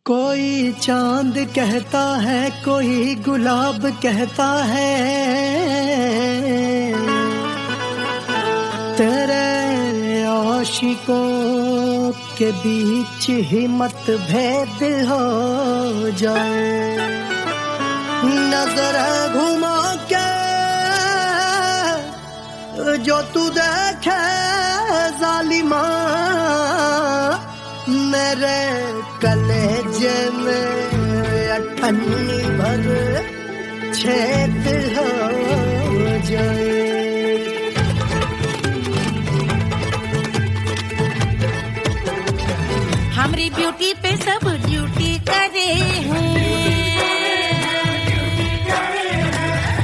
कोई चांद कहता है, कोई गुलाब कहता है, तेरे आशिकों के बीच ही मतभेद हो जाए। नजर घुमा के जो तू देखे जालिमा, मेरे कलेजे में अठन्नी भर छेद हो जाए। हमारी ब्यूटी पे सब ड्यूटी करे हैं,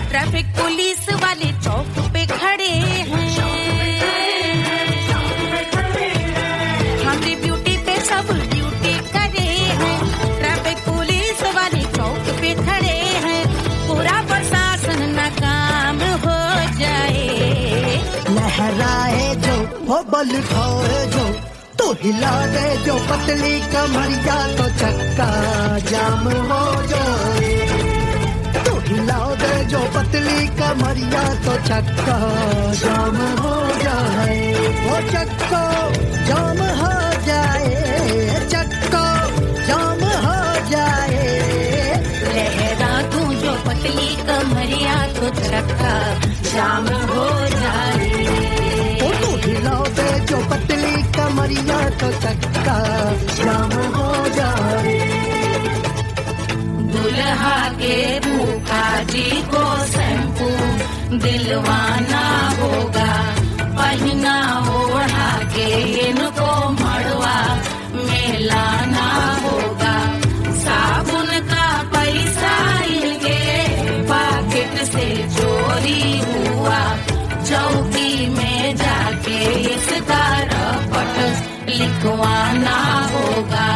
ट्रैफिक पुलिस वाले चौक पे खड़े हैं। हमारी ब्यूटी पे सब ड्यूटी करे हैं, ट्रैफिक पुलिस वाले चौक पे खड़े हैं। पूरा प्रशासन नाकाम हो जाए। लहराए जो वो बल खाए जो, तो हिला दे जो पतली कमरिया, तो चक्का जाम हो जाए। तो हिला दे जो पतली कमरिया, तो चक्का जाम हो जाए। वो चक्का जाम हो जाए, चक्का जाम हो जाए। लहरा तू जो पतली कमरिया, तो चक्का जाम हो जाए। तो हिला दे जो पतली कमरिया, तो चक्का जाम हो जाए। दुल्हा के भूखा जी को शैम्पू दिलवाना होगा, पहना ओढ़ा के इनको मड़वा में लाना होगा। साबुन का पैसा इनके पॉकेट से चोरी हुआ, चौकी में जाके इसका रपट लिखवाना होगा।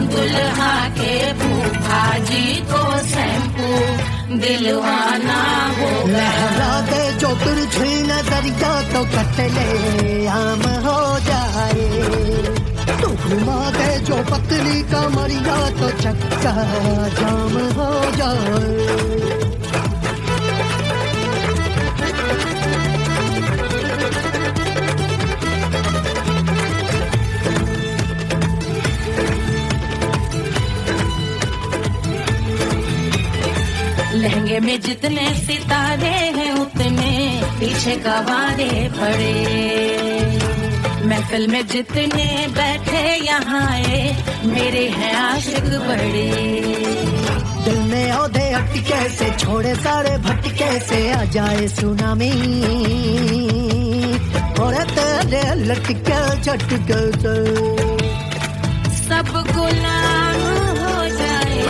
दुल्हा के फूफा जी को शैम्पू दिलवाना होगा। लहरा दे जो तुरझी नजरिया, तो कतले आम हो जाए। तू घुमा दे जो पतली कमरिया, तो चक्का जाम हो जाए। लहंगे में जितने सितारे हैं, उतने पीछे गवारे पड़े। महफिल में जितने बैठे यहाँ आए, मेरे हैं आशिक बड़े। दिल में औधे हटके से, छोड़े सारे भटके से, आ जाए सुनामी और तेरे लटके झटके से सब गुलाम हो जाए,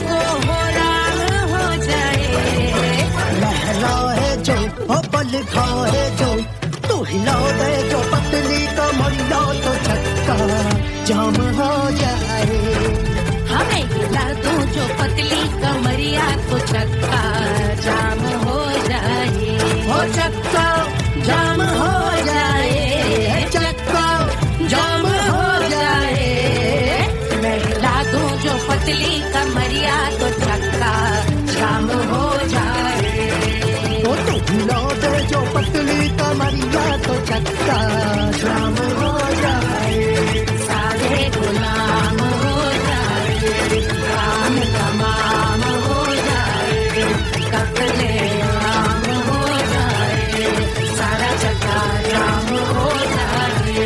वो हो राम हो जाए। लहराए जो वो बल खाए जो, तू हिला दे जो पतली कमरिया, तो चक्का जाम हो जाए। हमें हिला दूं जो पतली कमरिया, तो चक्का जाम हो जाए। वो चक्का जाम हो जाए, चक्का जाम हो जाए। मैं हिला दूं जो पतली कमरिया, तो चक्का जाम हो जाए। तो तू हिला दे जो पतली कमरिया, तो चक्का जाम हो जाए। सारे गुलाम हो जाए, काम तमाम हो जाए, कपड़े आम हो जाए, सारा चक्का जाम हो जाए।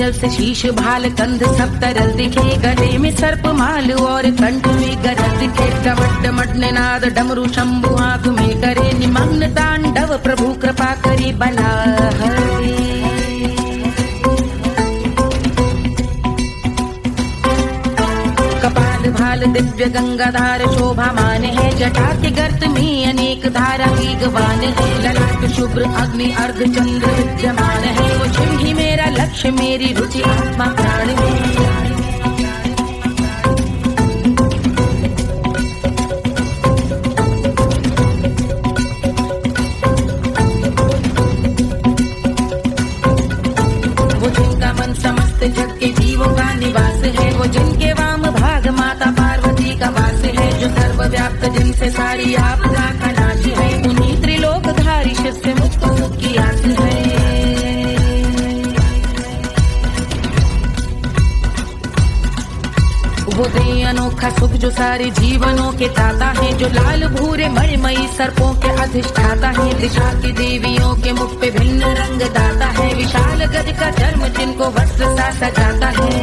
जल से शीश भाल कंध सब तरल दिखे, गले में सर्प माल और कंठ में गरज दिखे। डमट डमट निनाद डमरू शंभु आंख में करे निमग्न तांडव, प्रभु कृपा करे बला हरे। कपाल भाल दिव्य गंगाधार शोभामान है, जटा के गर्त में अनेक धारा की गवान है। ललाट शुभ्र अग्नि अर्ध चंद्र विद्यमान है, वो शिव ही मेरा लक्ष्य मेरी रुचि आत्मा प्राण है। वो जिनका मन समस्त जग के जीवों का निवास है, वो जिनके वाम भाग माता पार्वती का वास है। जो सर्वव्याप्त जिनसे सारी आपदा का नाश है, उन्हीं त्रिलोकधारी शिव से मुझको सुख की आस है। वो दे अनोखा सुख जो सारे जीवनों के दाता है, जो लाल भूरे मणिमयी सर्पों के अधिष्ठाता है। दिशा की देवियों के मुख पे भिन्न रंग दाता है, विशाल गज का चर्म जिनको वस्त्र सा सजाता है।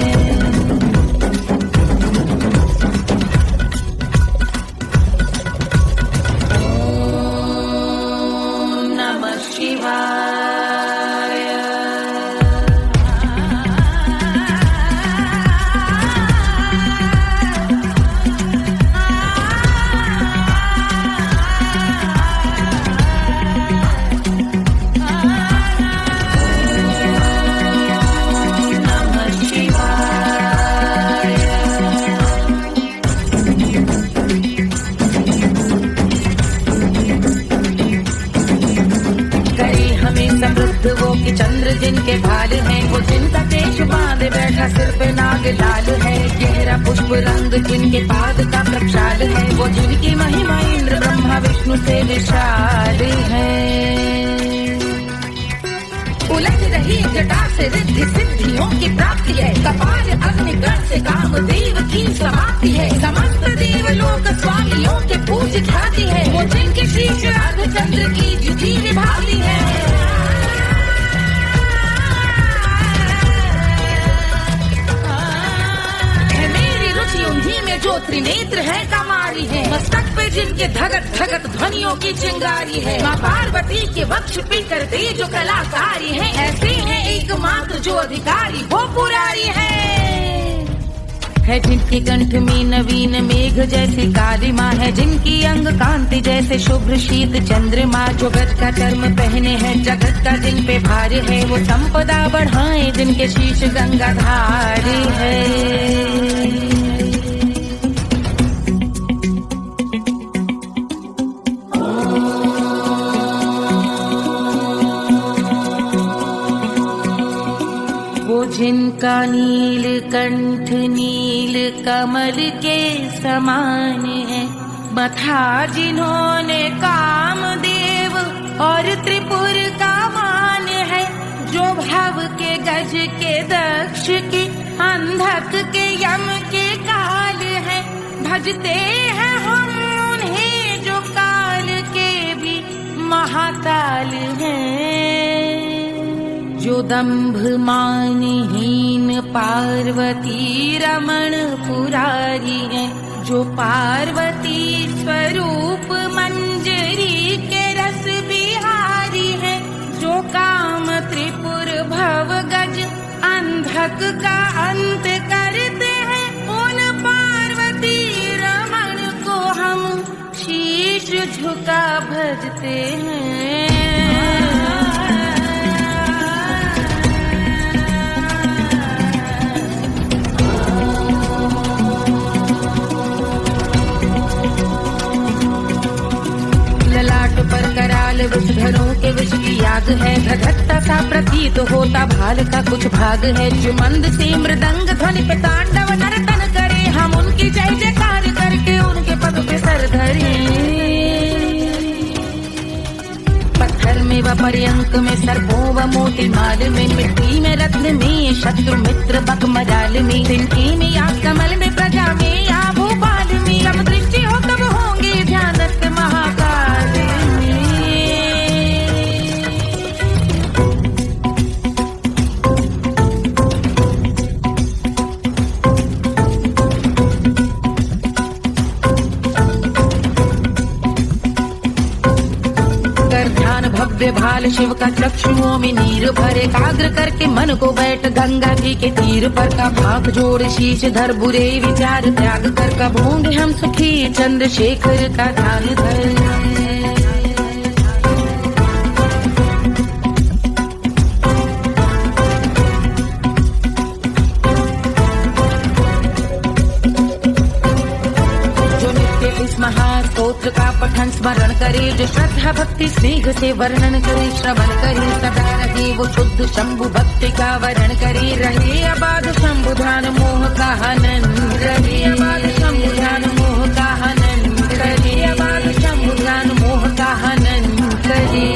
वो कि चंद्र जिनके भाल हैं, वो जिनका केश बांधे बैठा सिर पे नाग लाल है। गहरा पुष्प रंग जिनके पाद का प्रक्षाल है, वो जिनकी महिमा इंद्र ब्रह्मा विष्णु से विशाल है। उलझ रही जटा से रिद्धि सिद्धियों की प्राप्ति है, कपाल अग्निगण से कामदेव की समाप्ति है। समस्त देवलोक स्वामियों के पूज ख्याति है, वो जिनके शीश अर्धचंद्र की जुटी निभाती है। उन्हीं में जो त्रिनेत्र है कमारी है, मस्तक पे जिनके धगत धगत ध्वनियों की चिंगारी है। माँ पार्वती के वक्ष पे करते जो कलाकारी है, ऐसे हैं एकमात्र जो अधिकारी वो पुरारी है। जिनके कंठ में नवीन मेघ जैसी काली माँ है, जिनकी अंग कांति जैसे शुभ्र शीत चंद्रमा। जो गज का चर्म पहने हैं जगत का जिन पे भार है, वो संपदा बढ़ाए जिनके शीश गंगाधार है। जिनका नील कंठ नील कमल के समान है, मथा जिन्होंने कामदेव और त्रिपुर का मान है। जो भव के गज के दक्ष के अंधक के यम के काल है, भजते हैं हम उन्हें जो काल के भी महाकाल हैं। जो दंभ मानहीन पार्वती रमण पुरारी है, जो पार्वती स्वरूप मंजरी के रस बिहारी है। जो काम त्रिपुर भव गज अंधक का अंत करते हैं, उन पार्वती रमण को हम शीश झुका भजते हैं। पर कराल विषधरों के विष की याद है, धधकता सा प्रतीत होता भाल का कुछ भाग है। जो मंद से मृदंग ध्वनि पे तांडव नर्तन करे, हम उनकी जय जयकार करके उनके पद पे सर धरे। पत्थर में व पर्यंक में सर्पों व मोती माल में, मिट्टी में रत्न में शत्रु मित्र बक मजाल में, तिनकी में या कमल में प्रजा में या भोपाल में। जब दृष्टि हो तब होंगे ध्यानस्थ महाकाल में। भव्य भाल शिव का चक्षुओं में नीर भरे, एकाग्र करके मन को बैठ गंगा जी के तीर पर, कब हाथ जोड़ शीश धर बुरे विचार त्याग कर, कब होंगे हम सुखी चंद्रशेखर का ध्यान धर। महास्तोत्र का पठन स्मरण करे, जो श्रद्धा भक्ति स्नेह से वर्णन करे, श्रवण करे सदा रहे वो शुद्ध शंभु भक्ति का वरण करे, रहे अबाध शंभु ध्यान मोह का हनन, रहे अबाध शंभु ध्यान मोह का हनन, रहे अबाध शंभु ध्यान मोह का हनन करे।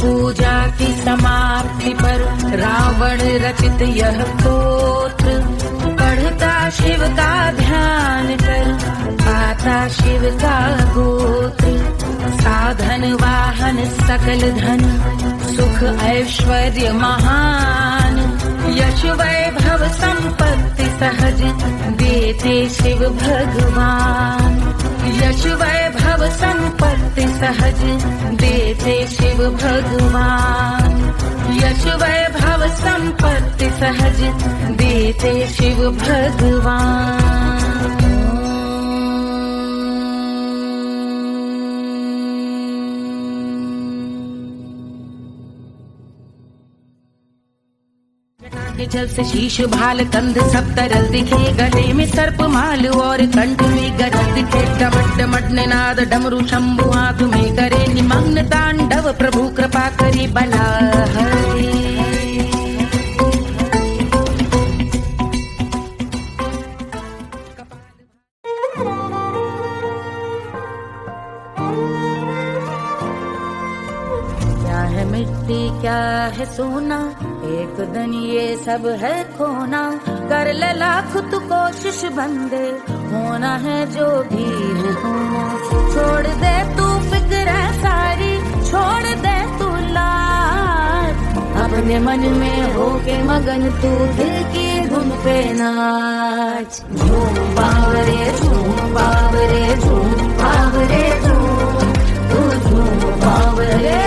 पूजा की समाप्ति पर रावण रचित यह स्तोत्र, पढ़ता शिव का ध्यान कर, पाता शिव का गोत्र, साधन वाहन सकल धन, सुख ऐश्वर्य महान, यश वैभव संपत्ति सहज देते शिव भगवान, यश वैभव संपत्ति सहज देते शिव भगवान, यश वैभव संपत्ति सहज देते शिव भगवान। जल से शीश भाल कंध सब तरल दिखे, गले में सर्प माल और कंठ में गरज दिखे, डमट डमट निनाद डमरू शंभु हाथ में करे, निमग्न तांडव प्रभु कृपा करे बला हरे। क्या है मिट्टी क्या है सोना, एक दिन ये सब है खोना, कर ले लाख तू कोशिश बंदे, होना है जो भी है होना, छोड़ दे तू फिक्र सारी, छोड़ दे तू लाज, अपने मन में होके मगन तू दिल की धुन पे नाच, झूम बावरे झूम बावरे झूम बावरे झूम, तू झूम बावरे।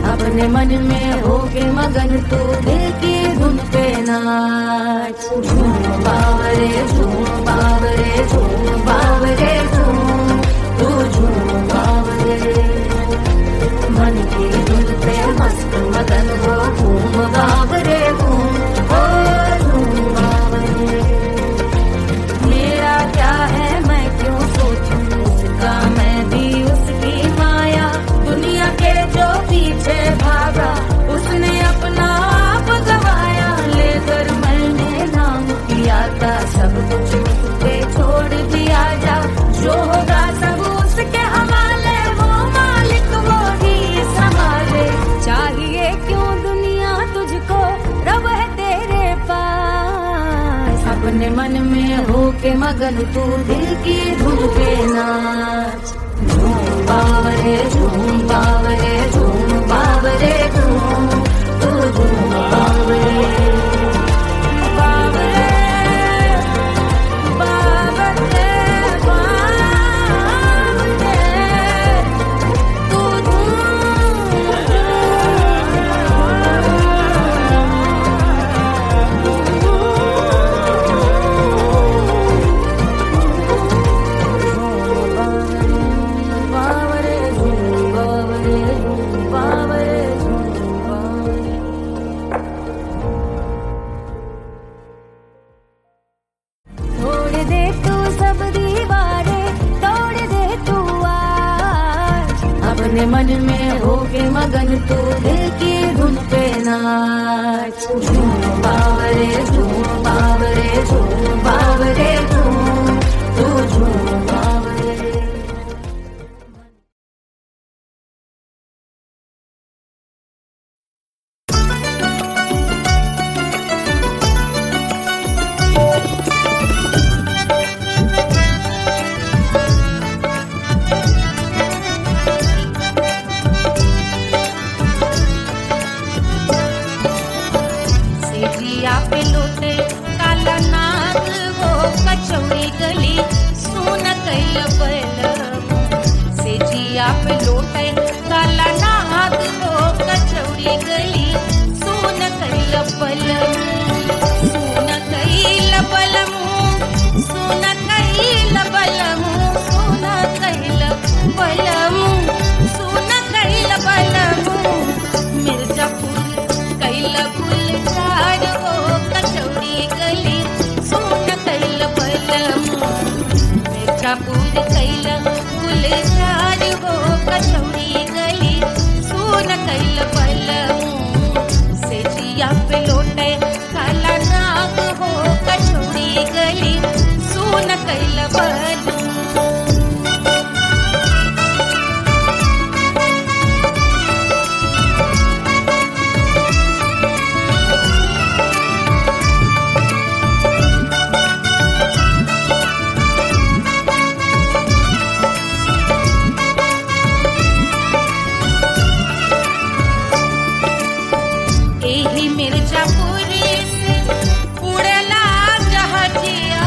अपने मन में होके मगन तू दिल की धुन पे नाच, झूम बावरे झूम बावरे झूम बावरे झूम, तू झूम बावरे, मन की धुन पे मस्त मगन हो घूम बावरे घूम, ओ झूम बावरे। मेरा क्या है मैं क्यों सोचूं उसका, मैं भी उसकी माया, दुनिया के जो पीछे भागा उसने अपना आप गवाया, लेकर मैंने नाम किया था सब कुछ उसके छोड़ दिया जा, जो होगा सब उसके हवाले, वो मालिक वो ही संभाले, चाहिए क्यों दुनिया तुझको, रब है तेरे पास, अपने मन में होके मगन तू दिल की धुन पे नाच, झूम बावरे झूम बावरे झूम बावरे झूम, तू झूम बावरे बावरे बावरे बावरे, तू अपने मन में होके मगन तू दिल की धुन पे नाच झूम बावरे झूम बावरे झूम बावरे झूम तू झूम बावरे। सेजिया पे लोटे काला नाग वो कचौड़ी गली सुन कैल बलम। सेजिया पे लोटे काला नाग वो कचौड़ी गली सुन कैल बलम। सुन कैल बलम सुन कैल बलम सुन कैल बलम सुन कैल बलम। मिर्जापुर कैल गुलजार हो कचौड़ी गली सुन कैल बलम। मिर्जापुर कैल गुलजार हो कचौड़ी गली सुन कैल बलम। सेजिया पे लोटे काला नाग हो कचौड़ी गली सुन कैल बलम। एही मिर्जापुर से उड़ला जहाजिया।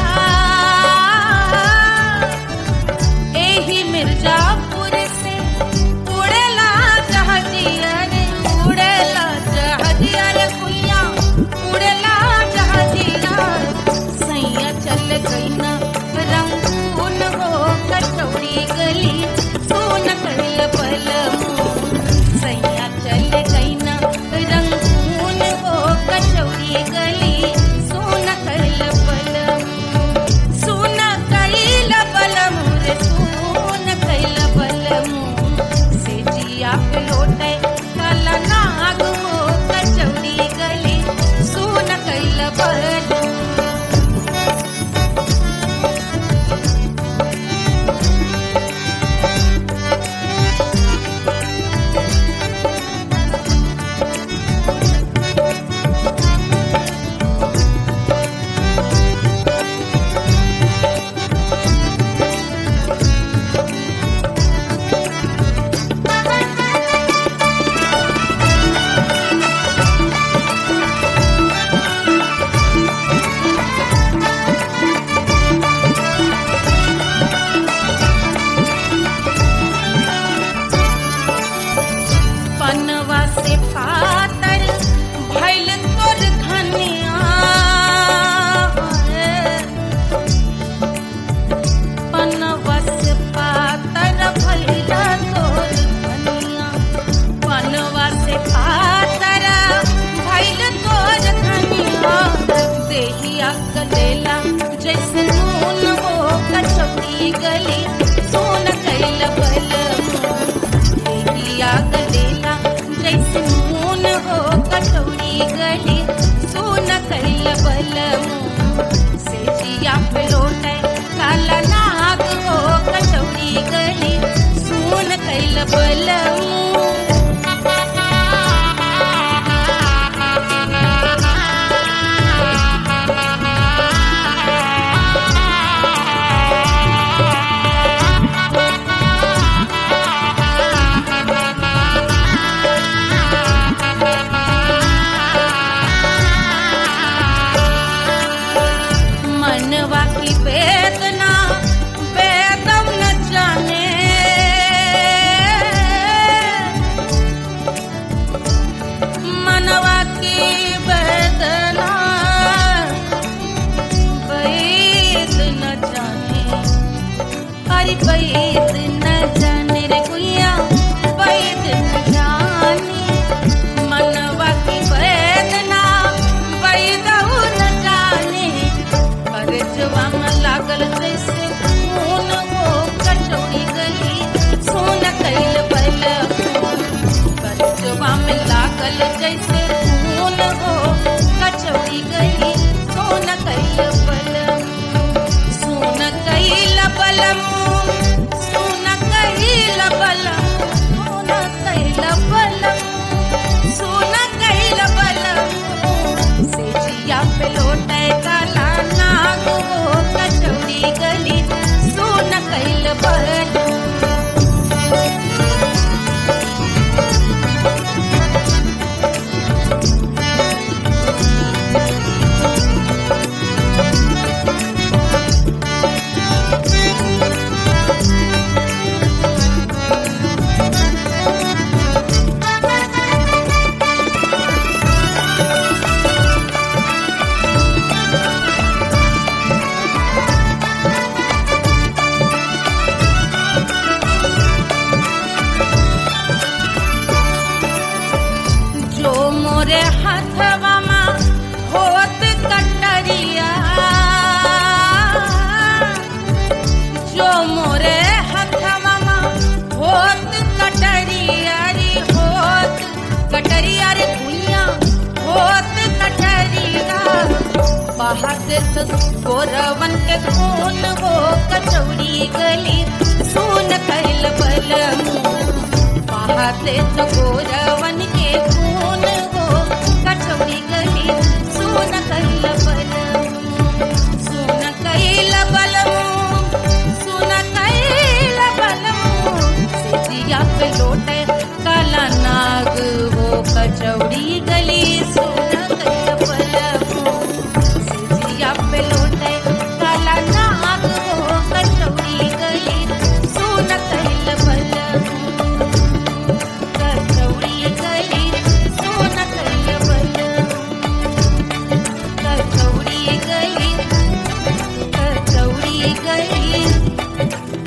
एही मिर्जापुर से उड़ला जहाजिया रे उड़ला जहाजिया रे कुइया उड़ला जहाजिया। सैया चल गई ना रंगून हो कचौड़ी गली सुन कैल बलम। सैया चल गई ना रंगून हो कचौड़ी गली सुन कैल बलम। सुन कैल बलम रे सुन कैल बलम। सेजिया पे लोटे काला नाग हो कचौड़ी गली सुन कैल बलम। पनवा से पातर भइल तोर धनिया। पनवा से पातर भइल तोर धनिया। पनवा से पातर भइल तोर धनिया। देहिया गलेला जैसे नून हो कचौड़ी गली सुन कैल बलम। देहिया गलेला जैसे नून हो कचौड़ी गली सुन कैल बलम। सेजिया पे लोटे काला नाग हो कचौड़ी गली सुन कैल बलम। मनवा की वेदना वेदम न जाने। मनवा की वेदना वेद न जाने। अरे वेद न जाने रे गुइया वेद न जाने। मनवा की वेदना वेद न जाने। करजवा में लागल जैसे खून हो कचौड़ी गली सुन कैल बलम। करजवा में लागल जैसे हथवा होत कटरिया, जो मोरे हथवा होत कटरिया रे, होत कटरिया रे भुइया होत कटरिया। बहाते तो गोरवन के खून हो कचौड़ी गली सुन कैल बलमू। बहाते तो गोरवन के खून हो कचौड़ी गली सुन कैल बलमू। सुन कैल बलमू, सुन कैल बलमू। सिजिया पे लोटे काला नाग हो कचौड़ी गली सुन कैल बलमू। सिजिया पे लोटे काला नाग हो कचौड़ी गली सुन कैल बलमू। कचौड़ी गली सुन कैल बलमू। कचौड़ी गली, कचौड़ी गली,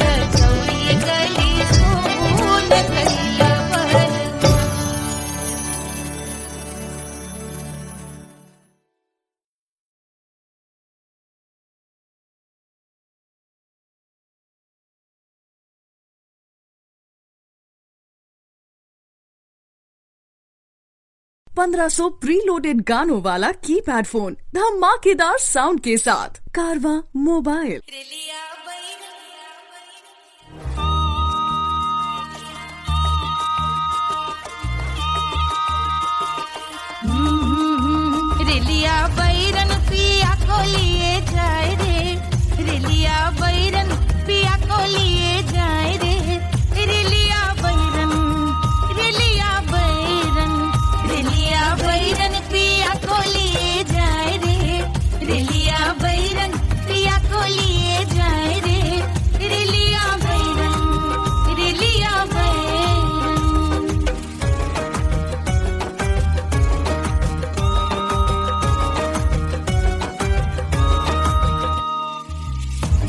कचौड़ी गली सुन कैल बलमू। ₹1500 प्रीलोडेड गानों वाला कीपैड फोन धमाकेदार साउंड के साथ कारवा मोबाइल। रेलिया बैरन पिया को लिए जाए रे, रेलिया बैरन पिया को लिए जाए रे। रेलिया बैरन, रेलिया बैरन, रेलिया बैरन पिया को लिए जाए रे, रेलिया बैरन पिया को लिए जाए रे। रेलिया बैरन, रेलिया बैरन।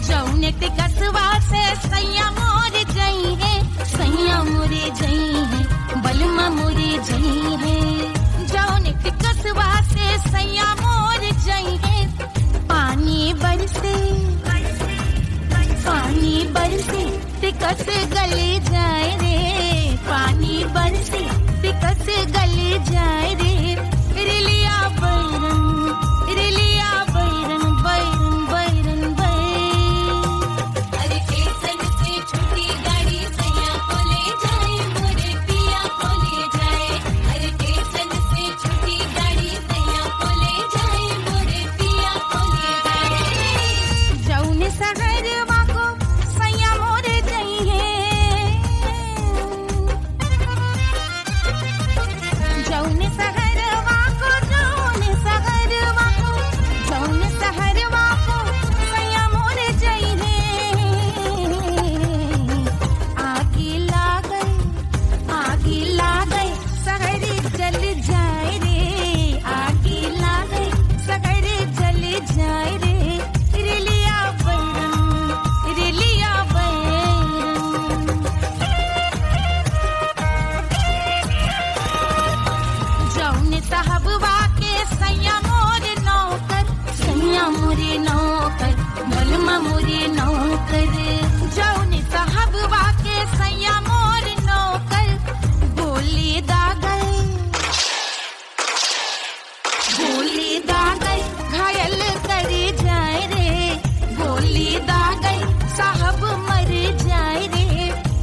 जौने ते कसवा से सैया मोर जई है, सैया मोरे जई है, बलमा मोरे जई है। जौने ते कसवा से सैया मोर जई है। पानी बरसे, पानी बरसे ते कस गले जाए रे, पानी बरसे ते कस गले जाए रे। रेलिया बैरन, रेलिया बैरन, बैरन बैरन बैरन। अरे स्टेशन से छुट्टी गाड़ी सैया को ले जाए, मोरे पिया को ले जाए। अरे स्टेशन से छुट्टी गाड़ी सैया को ले जाए, मोरे पिया को ले जाए। जौने सहरवा को सैया मोरे जई है, जौने सहरवा को, जौने सहरवा को, जौने सहरवा को सैया मोरे जई है। आगे लागल, आगे लागल सहरी जल जाए रे, आगे लागल सहरी जल जाए रे। रेलिया बैरन, रेलिया बैरन। जौने साहबवा के सैया मोरे नौकर, सैया मोरे नौकर, बलमा मोरे नौकर। जौने साहबवा के सैया मोरे नौकर। गोली दागल, गोली दागल घायल करे जाए रे, गोली दागल साहब मर जाए रे।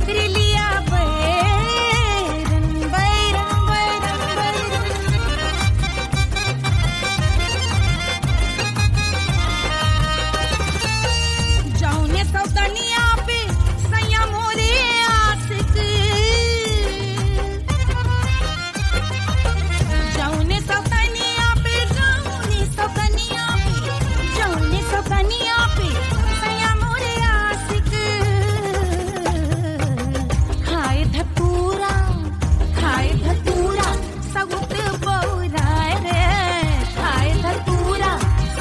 रेलिया बैरन, बैरन बैरन बैरन। जौने सौतनिया पे सैया मोरे आशिक, जौने सौतनिया पे, जौने सौतनिया पे, जौने सौतनिया पे सैया मोरे आशिक। खाए धतूरा, खाए धतूरा सउत बौराए रे, खाए धतूरा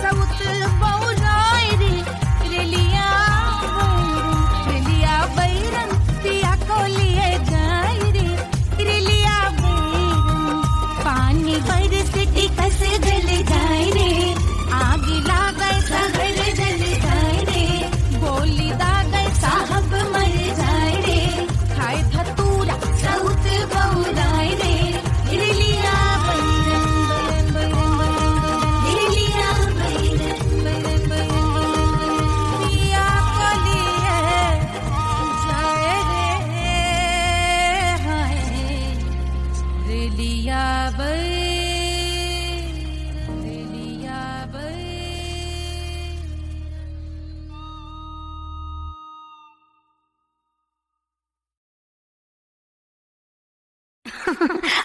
सउत बौराए रे। रेलिया बैरन, रेलिया बैरन पिया को लिए जाए रे। रेलिया बैरन पानी बरसे टिकस रेलिया बैर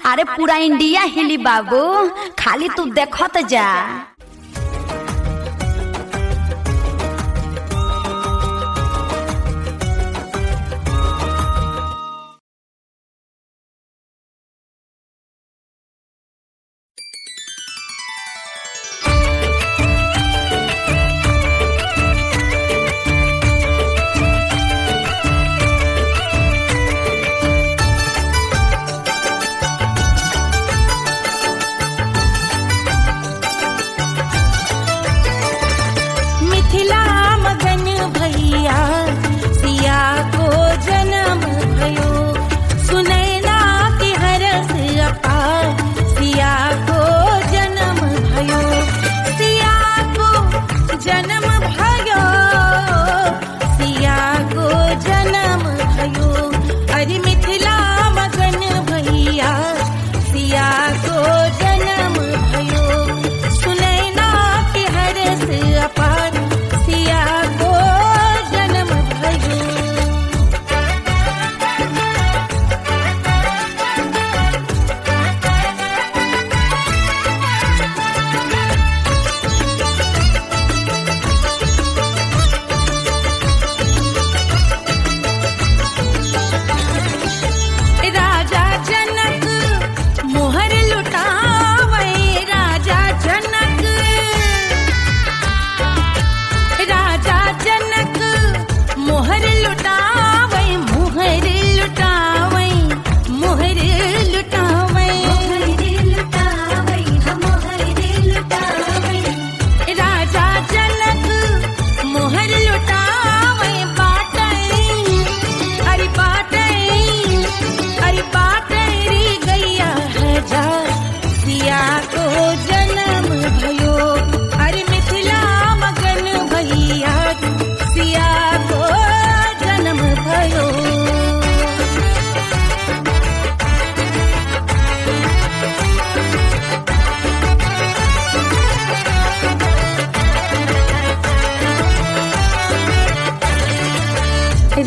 अरे पूरा इंडिया हिली बाबू, खाली तू देखत जा।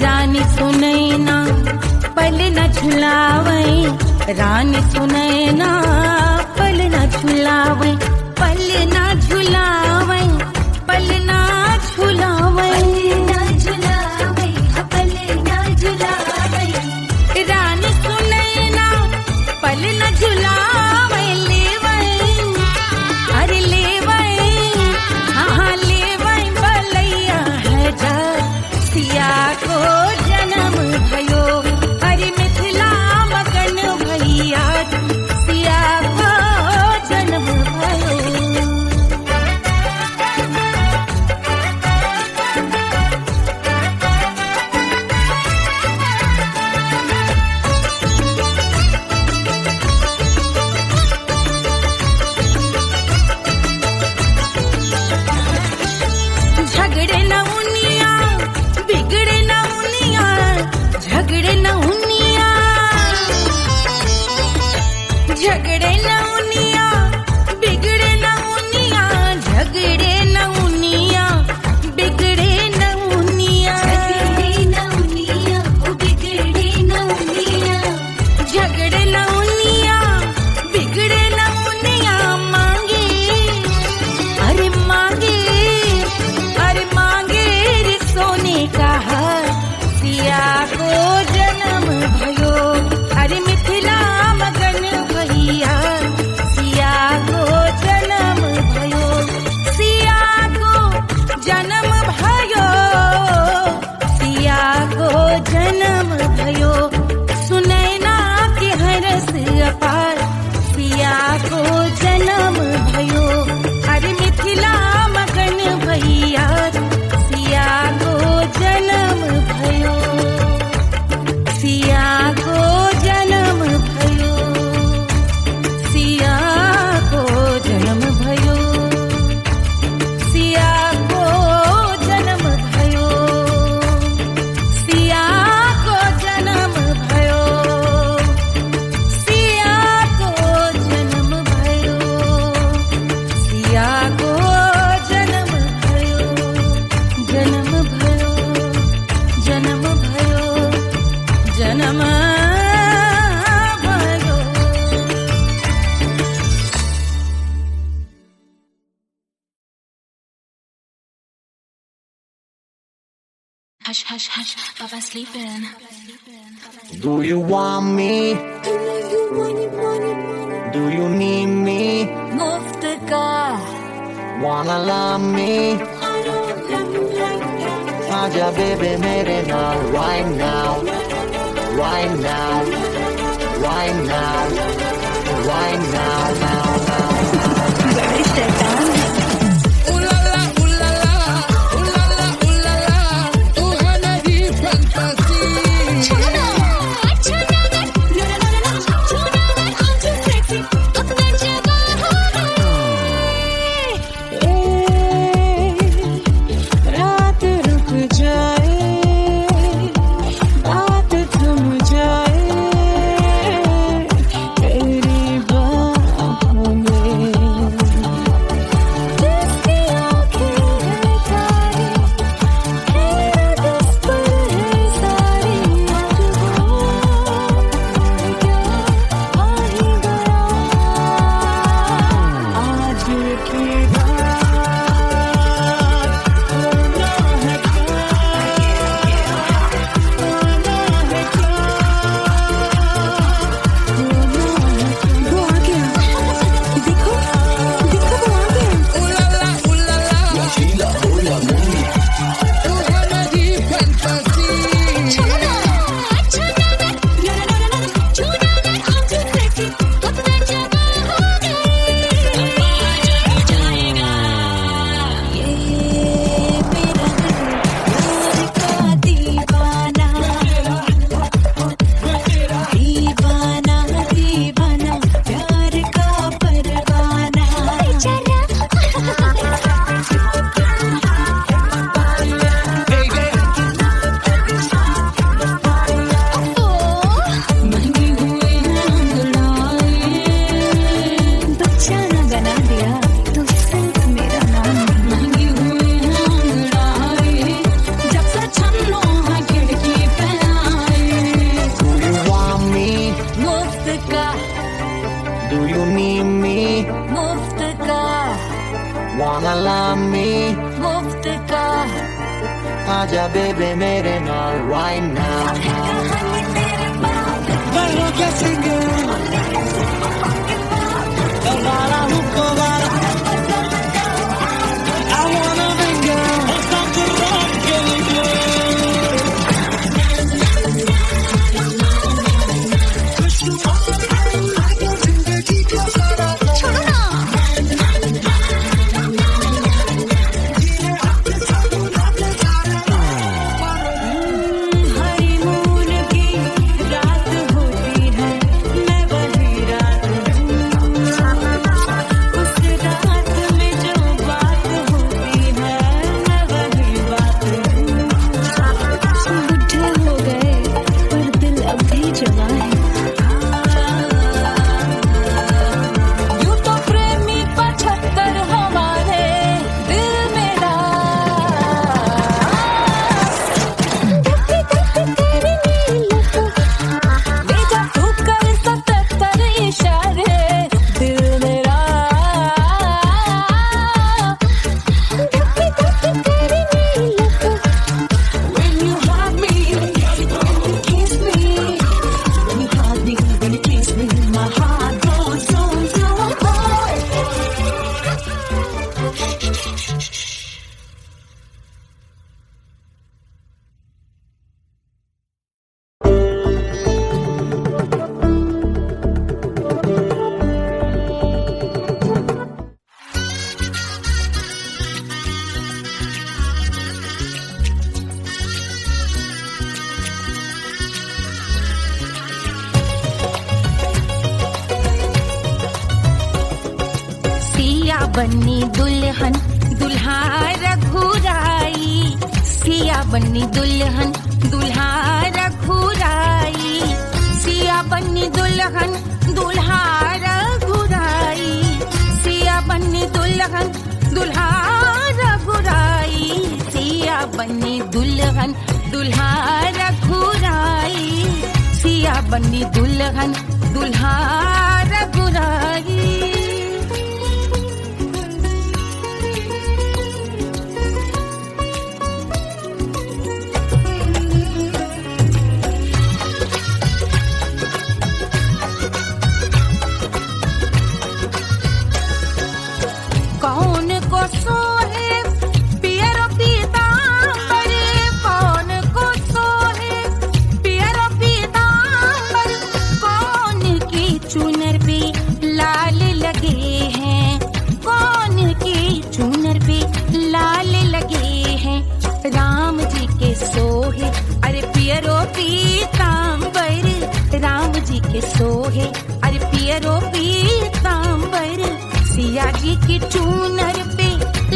रानी सुनैना पल न झुलावै, रानी सुनैना पल न झुलावै, पल न झुलावै, पल न झुलावै, पल न झुलावै। रानी सुनैना पल न झुलावै, लेवै अरे लेवै, हाँ लेवै बलैया है जा, सिया को जन्म भयो, अरे मिथिला मगन भैया, सिया को जन्म भयो। झगड़े न उनिया बिगड़े न उनिया, झगड़े न उनिया, झगड़े न उनिया बिगड़े न उनिया, झगड़े न उनिया बिगड़े न उनिया, झगड़े न उनिया बिगड़े न उनिया, झगड़े न उनिया बिगड़े न उनिया। मांगे अरे मांगे, अरे मांगे रे सोने का हार, सिया को जन्म भयो, अरे मिथिला मगन भैया, Hush, hush, hush, Papa's sleeping. Do you want me? Do you need me? मुफ्त का Wanna love me? आजा baby मेरे नाल right now, right now, right now, right now, now, now. बड़े शैतान हैं। Wanna love me? मुफ्त का आजा baby मेरे नाल right now. Bailo que sigue. Ahora nunca para. I wanna bring you. Stop the rock, बन्नी दुल्हन दुल्हा रघुराई, सिया बन्नी दुल्हन दुल्हा रघुराई, सिया बन्नी दुल्हन दुल्हा रघुराई, सिया बन्नी दुल्हन दुल्हा रघुराई, सिया बन्नी दुल्हन दुल्हा रघुराई, सिया बन्नी दुल्हन दुल्हा रघुराई। के सोहे अरे पियरो पीतांबर, सिया जी की चूनर पे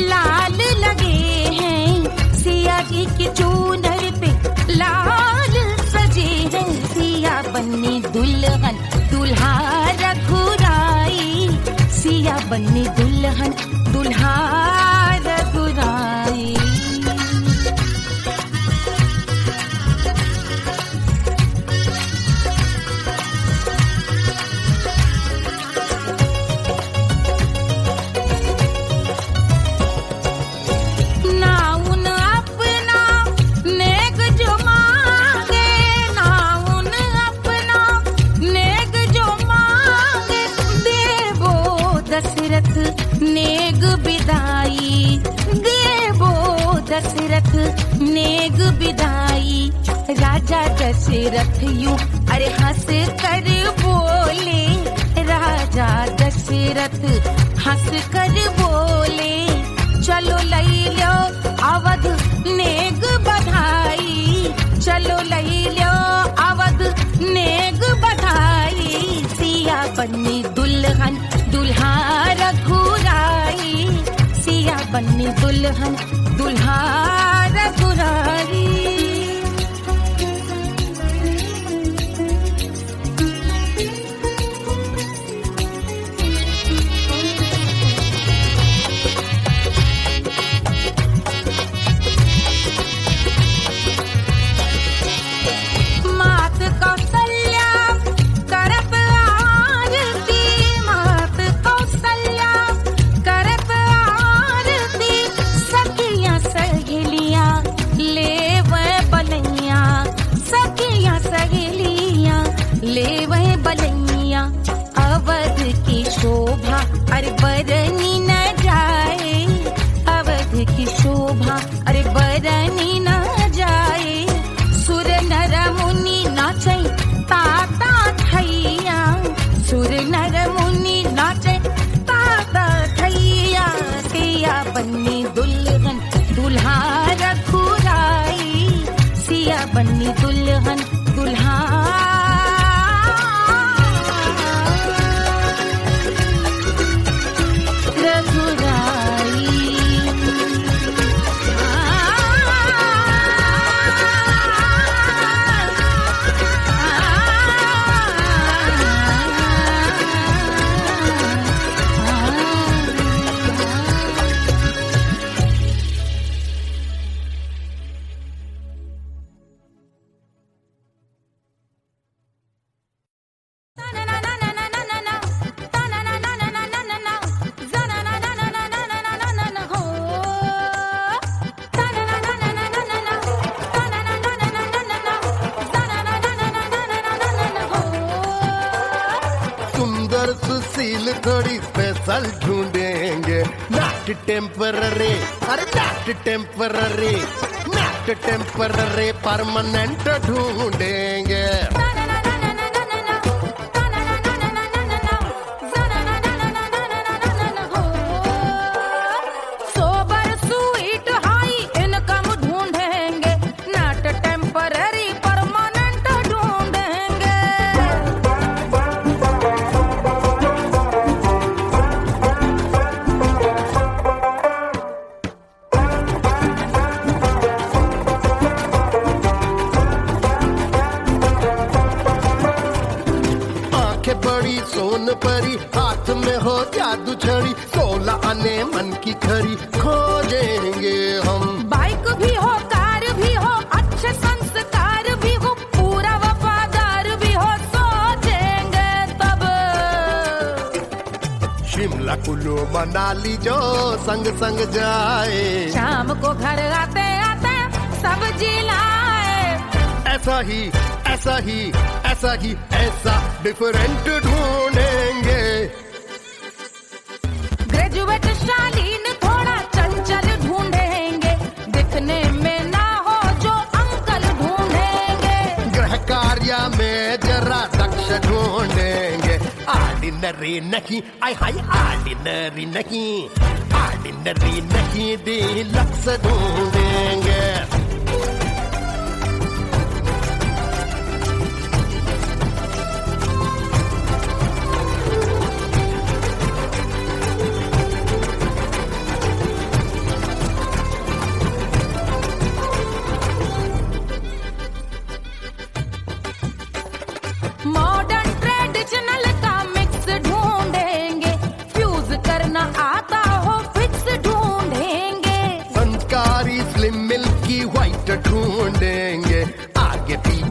लाल लगे हैं, सिया जी की चूनर पे लाल सजे हैं, सिया बन्नी दुल्हन दुल्हा रघुराई, सिया बन्नी दुल्हन दुल्हा रघुराई। नेग बिदाई देवो दशरथ नेग बिदाई, राजा दशरथ यूं अरे हंस कर बोले, राजा दशरथ हंस कर बोले, चलो लई लो अवध नेग बधाई, चलो लई लो अवध नेग बधाई, सिया बन्नी दुल्हन दुल्हा रघुराई, सिया बन्नी दुल्हन दुल्हा रघुराई। शोभा अरे बरनी न जाए, अवध की शोभा अरे बरनी न जाए, सुर नर मुनि नाचे ताता थैया, सुर नर मुनि नाचे ताता थैया, सिया बन्नी दुल्हन दुल्हा रघुराई, सिया बन्नी दुल्हन दुल्हा सुशील थोड़ी स्पेशल ढूंढेंगे, नॉट टेम्पररी अरे not temporary, not temporary permanent ढूंढेंगे। सोबर स्वीट हाई इनकम ढूंढेंगे, नॉट टेम्पररी परमानेंट ढूंढेंगे। बड़ी सोन परी हाथ में हो जादू छड़ी, 16 आने मन की खरी खोजेंगे हम। बाइक भी हो कार भी हो अच्छे संस्कार भी हो, पूरा वफादार भी हो, सोचेंगे तब। शिमला कुल्लू मनाली जो संग संग जाए, शाम को घर आते आते सब्जी लाए, ऐसा ही ऐसा ही ऐसा ही ऐसा डिफरेंट ढूंढेंगे। ग्रेजुएट शालीन थोड़ा चंचल ढूंढेंगे, दिखने में ना हो जो अंकल ढूंढेंगे। गृह कार्य में जरा दक्ष ढूंढेंगे, ऑर्डिनरी नहीं आई हाई ऑर्डिनरी नहीं, ऑर्डिनरी नहीं डीलक्स ढूंढेंगे।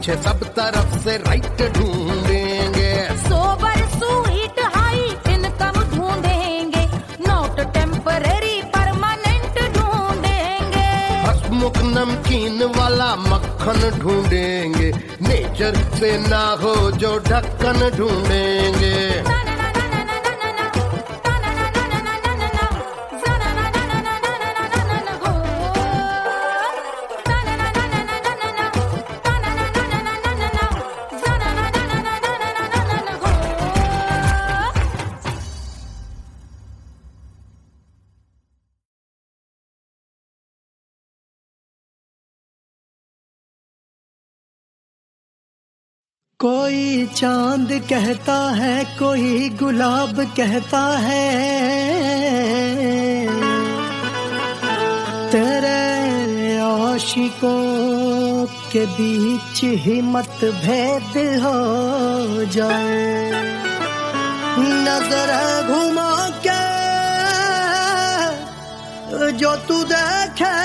पीछे सब तरफ से राइट ढूंढेंगे। सोबर स्वीट हाई इनकम ढूंढेंगे, नोट टेम्परेरी परमानेंट ढूंढेंगे। हंसमुख नमकीन वाला मक्खन ढूंढेंगे, नेचर से ना हो जो ढक्कन ढूंढेंगे। कोई चांद कहता है, कोई गुलाब कहता है, तेरे आशिकों के बीच ही मतभेद हो जाए। नजर घुमा के जो तू देखे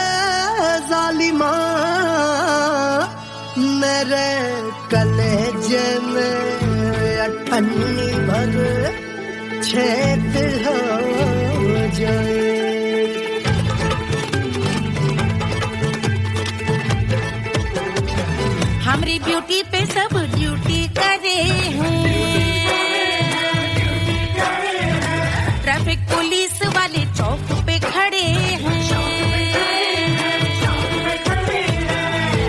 जालिमा, मेरे कलेजे में अठन्नी भर छेद हो जाए। हमारी ब्यूटी पे सब ड्यूटी करे हैं, ट्रैफिक पुलिस वाले चौक पे खड़े हैं।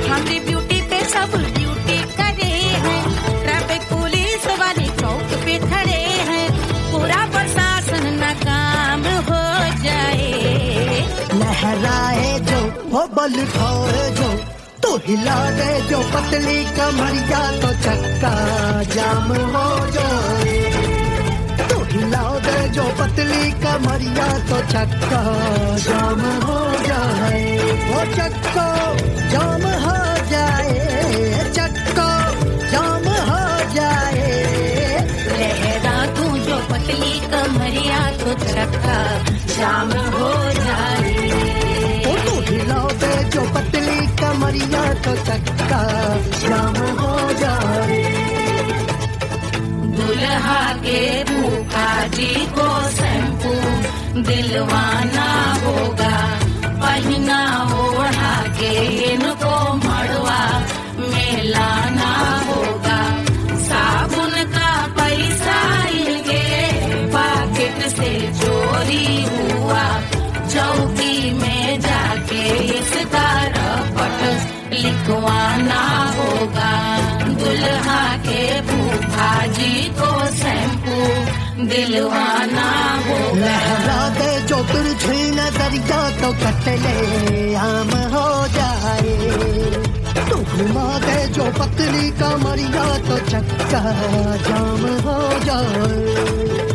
हमारी ब्यूटी पे सब ड्यूटी करे हैं, ट्रैफिक पुलिस वाले चौक पे खड़े हैं। पूरा प्रशासन नाकाम हो जाए। लहराए जो वो बल खाए जो, तो हिला दे जो पतली कमरिया तो चक्का जाम हो जाए। तो हिला दे जो पतली कमरिया तो चक्का जाम हो जाए। वो चक्का जाम हो जाए, चक्का जाम हो जाए। लहरा तू जो पतली कमरिया तो चक्का जाम हो जाए। तो हिला दे जो पतली कमरिया तो चक्का जाम हो जाए। दुल्हा के भूखा जी को शैम्पू दिलवाना होगा, पहना ओढ़ा के इनको मड़वा में लाना होगा। साबुन का पैसा इनके पॉकेट से चोरी हुआ, चौकी में जाके इसका रपट लिखवाना होगा। दुल्हा के फूफा जी को शैम्पू दिलवाना होगा। लहरा दे जो तुझे नजरिया तो कतले आम हो जाए। तू घुमा दे जो पतली कमरिया तो चक्का जाम हो जाए।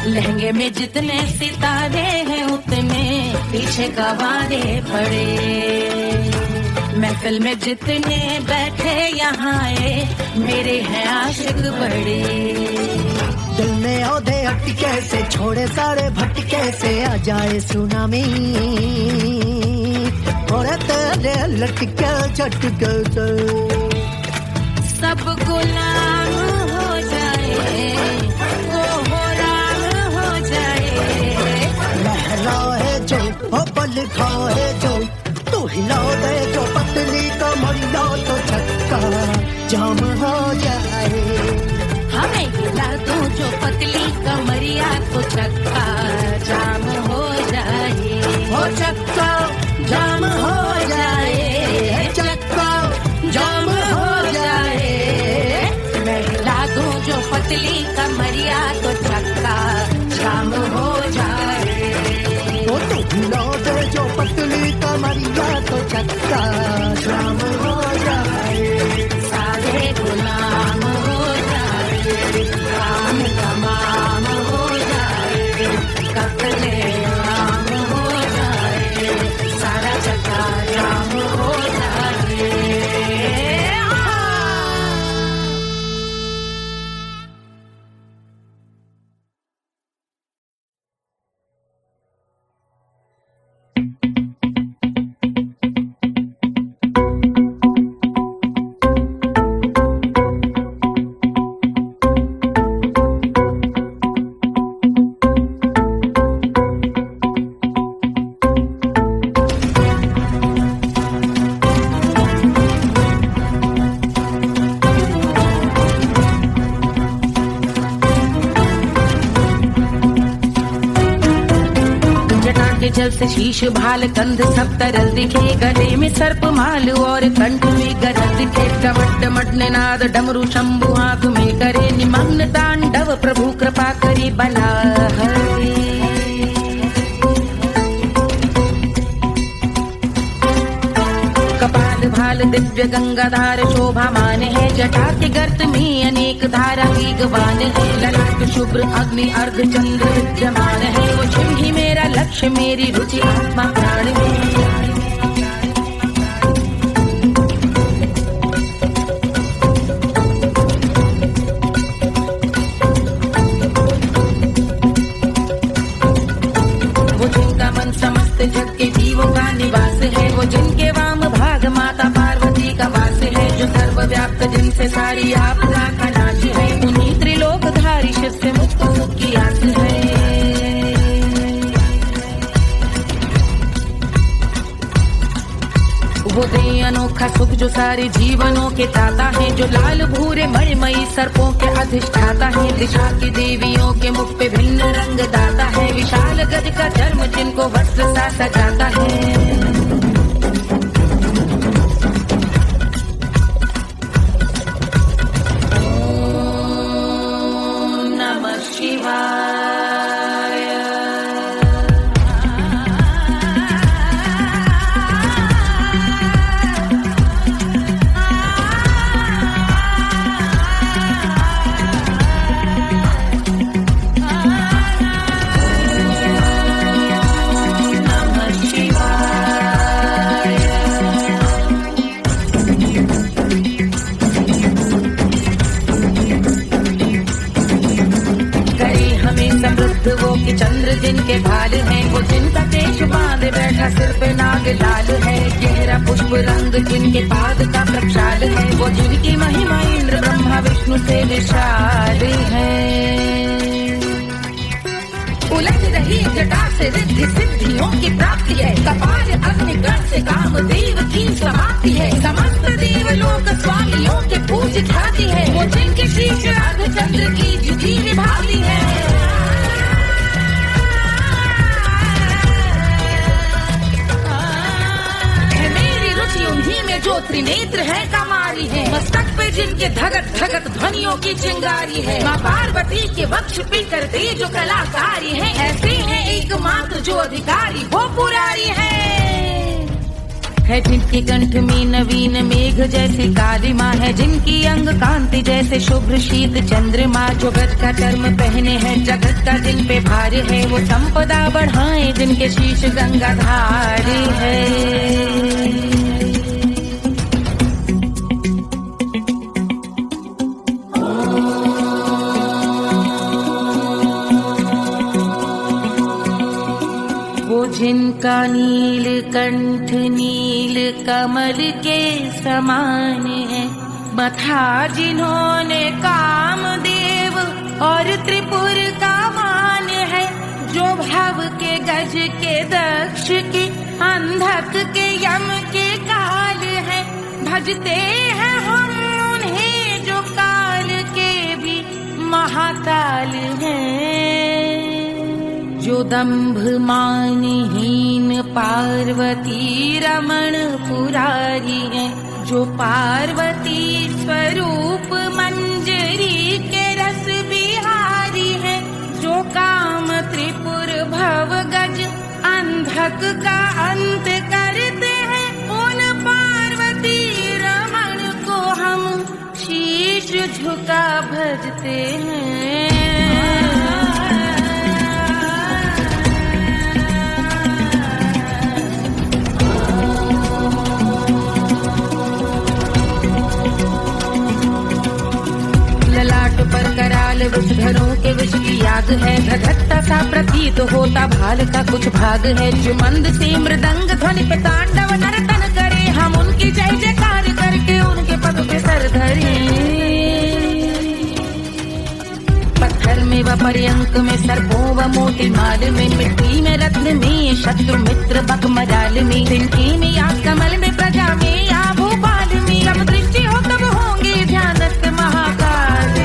लहंगे में जितने सितारे हैं उतने पीछे गवारे पड़े। महफिल में जितने बैठे यहाँ आए मेरे हैं आशिक बड़े। दिल में औधे अटके से छोड़े सारे भटके से आ जाए सुनामी। और तेरे लटके झटके से सब गुलाम हो जाए, वो हो राम हो जाए। लहराए जो ओ पल खाए जो, तू हिला दे जो पतली कमरिया तो चक्का जाम हो जाए। हमें हिला दो जो पतली कमरिया तो चक्का जाम हो जाए। हो चक्का जाम हो जाए, चक्का जाम हो जाए। मैं हिला दूं जो पतली कमरिया तो चक्का जाम हो जाए। ओ तू हिला दे जो पतली कमरिया तो चक्का जाम हो जाए। सारे गुलाम हो जाए, काम तमाम हो जाए। कपले आम हो जाए, सारा चक्का जाम हो जाए। जल से शीश भाल कंध सब तरल दिखे, गले में सर्प माल और कंठ में गरज दिखे। डमट डमट निनाद डमरू शंभु आंख में करे निमग्न तांडव, प्रभु कृपा करे बला हरे। कपाल भाल दिव्य गंगाधार शोभामान है, जटा के गर्त में अनेक धारा वेगवान है। ललाट शुभ्र अग्नि अर्ध चंद्र विद्यमान है, वो शिव ही मेरा लक्ष्य मेरी रुचि आत्मा प्राण में। वो जिनका मन समस्त जग के जीवों का निवास है, वो जिनके वाम भाग माता पार्वती का वास है। जो सर्वव्याप्त जिनसे सारी आपदा का नाश है, उन्हीं त्रिलोकधारी शिव से मुक्त सुख की आस है। वो दे अनोखा सुख जो सारे जीवनों के दाता है, जो लाल भूरे मणिमयी सर्पों के अधिष्ठाता है। दिशा की देवियों के मुख पे भिन्न रंग दाता है, विशाल गज का चर्म जिनको वस्त्र सा सजाता है। वो कि चंद्र जिनके भाल हैं, वो जिनका केश बांधे बैठा सिर पे नाग लाल है। गहरा पुष्प रंग जिनके पाद का प्रक्षाल है, वो जिनकी महिमा इंद्र ब्रह्मा विष्णु से विशाल है। उलझ रही जटा से रिद्धि सिद्धियों की प्राप्ति है, कपाल अग्निगण से कामदेव की समाप्ति है। समस्त देवलोक स्वामियों के पूज ख्याति है, वो जिनके शीश अर्धचंद्र की जुटी निभाती है। उन्हीं में जो त्रिनेत्र है कमारी है, मस्तक पे जिनके धगत धगत ध्वनियों की चिंगारी है। माँ पार्वती के वक्ष पे करते जो कलाकारी है, ऐसे हैं एकमात्र जो अधिकारी वो पुरारी है। जिनके कंठ में नवीन मेघ जैसी काली माँ है, जिनकी अंग कांति जैसे शुभ्र शीत चंद्रमा। जो गज का चर्म पहने हैं जगत का जिन पे भार है, वो संपदा बढ़ाए जिनके शीश गंगाधार है। जिनका नील कंठ नील कमल के समान है, मथा जिन्होंने कामदेव और त्रिपुर का मान है। जो भव के गज के दक्ष के अंधक के यम के काल है, भजते हैं हम उन्हें जो काल के भी महाकाल हैं। जो दंभ मानहीन पार्वती रमण पुरारी है, जो पार्वती स्वरूप मंजरी के रस बिहारी है। जो काम त्रिपुर भव गज अंधक का अंत करते हैं, उन पार्वती रमण को हम शीश झुका भजते हैं। पर कराल विषधरों के विष की याद है, धधकता सा प्रतीत होता भाल का कुछ भाग है। जो मंद से मृदंग ध्वनि पे तांडव नर्तन करे, हम उनकी जय जयकार करके उनके पद पे सर धरे। पत्थर में व पर्यंक में सर्पों व मोटी माल में, मिट्टी में रत्न में शत्रु मित्र बक मजाल में, तिनकी में या कमल में प्रजा में या भोपाल में। जब दृष्टि हो तब होंगे ध्यानस्थ महाकाल।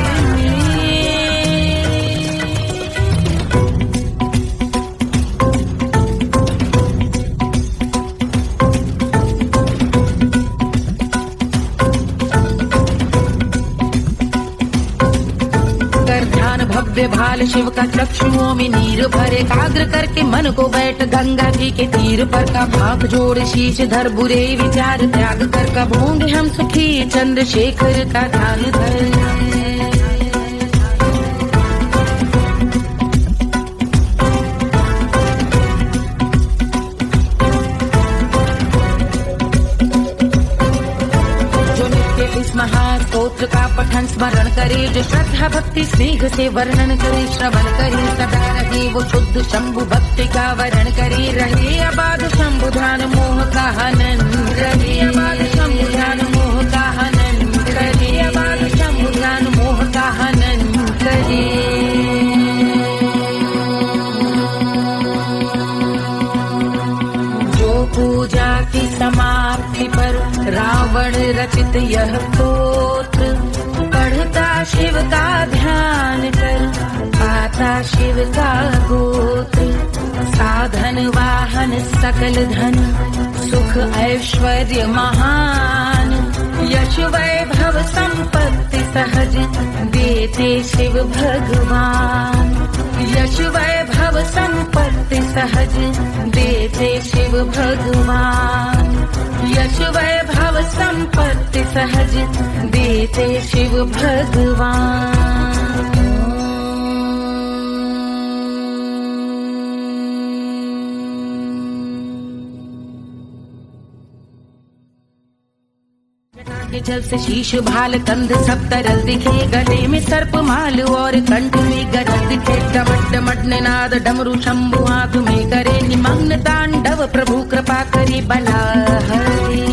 भाल शिव का चक्षुओं में नीर भरे, एकाग्र करके मन को बैठ गंगा जी के तीर पर का भाग जोड़ शीश धर, बुरे विचार त्याग कर कबूंगे हम सुखी, चंद्रशेखर का ध्यान धर। महास्तोत्र का पठन स्मरण करे, जो श्रद्धा भक्ति स्नेह से वर्णन करे, श्रवण करे सदा रहे वो शुद्ध शंभु भक्ति का वरण करे, रहे अबाध शंभु ध्यान मोह का हनन, रहे अबाध शंभु ध्यान मोह का हनन, रहे अबाध शंभु ध्यान मोह का हनन करे। पूजा की समाप्ति पर रावण रचित यह स्तोत्र, पढ़ता शिव का ध्यान कर पाता शिव का गोत्र, साधन वाहन सकल धन सुख ऐश्वर्य महान, यश वैभव संपत्ति सहज देते शिव भगवान, यश वैभव संपत्ति सहज देते शिव भगवान, यश वैभव संपत्ति सहज देते शिव भगवान। जल से शीश भाल कंध सब तरल दिखे, गले में सर्प माल और कंठ में गरज दिखे, डमट डमट निनाद डमरू शंभु हाथ में करे, निमग्न तांडव प्रभु कृपा करे बला हरे।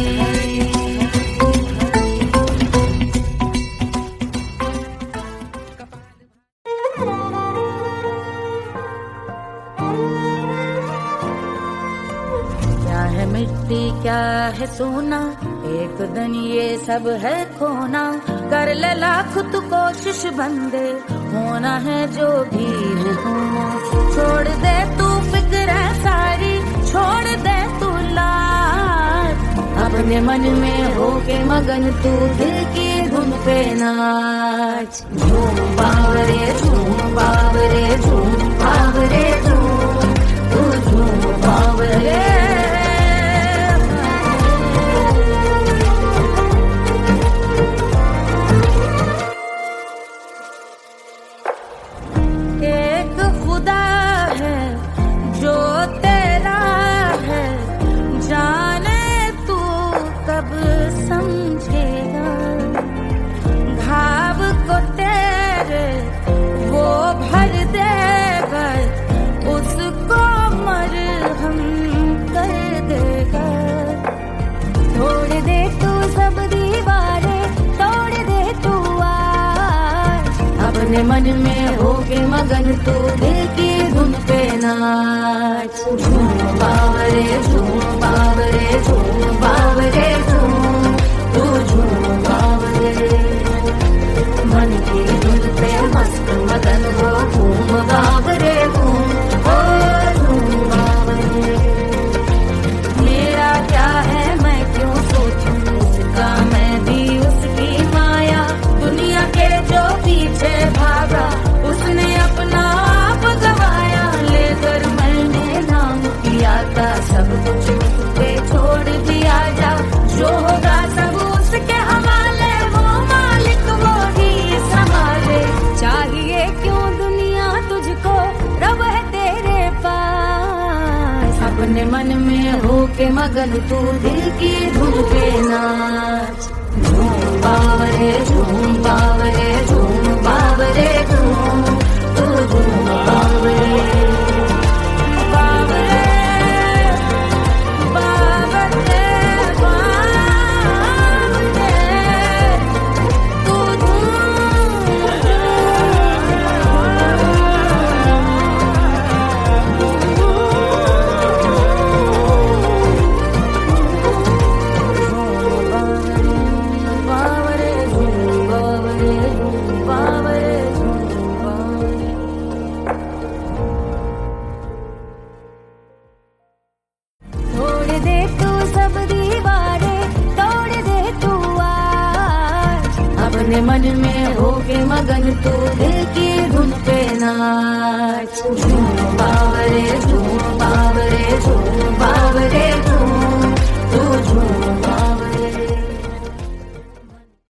क्या है मिट्टी क्या है सोना, एक दिन ये सब है खोना, कर ले लाख तू कोशिश बंदे, होना है जो भी है होना, छोड़ दे तू फिक्र सारी, छोड़ दे तू लाज, अपने मन में होके मगन तू दिल की धुन पे नाच, झूम बावरे झूम बावरे झूम बावरे झूम, तू झूम बावरे। मन में होके मगन तू दिल की धुन पे नाच, झूम बावरे झूम बावरे झूम बावरे झूम, तू झूम बावरे, मन की धुन पे मस्त मगन हो घूम बावरे घूम, ओ झूम बावरे। मेरा क्या है मैं क्यों सोचूं उसका, मैं भी उसकी माया, दुनिया के जो पीछे भागा उसने अपना आप गवाया, लेकर मैंने नाम किया था सब कुछ उस पे छोड़ दिया, जा जो होगा सब उसके हवाले, वो मालिक वो ही संभाले, चाहिए क्यों दुनिया तुझको, रब है तेरे पास, अपने मन में होके मगन तू दिल की धुन पे नाच, झूम बावरे झूम बावरे झूम बावरे झूम, तू झूम बावरे बावरे बावरे बावरे, तू में होके मगन तू दिल की धुन पे नाच। झूम बावरे झूम बावरे झूम बावरे।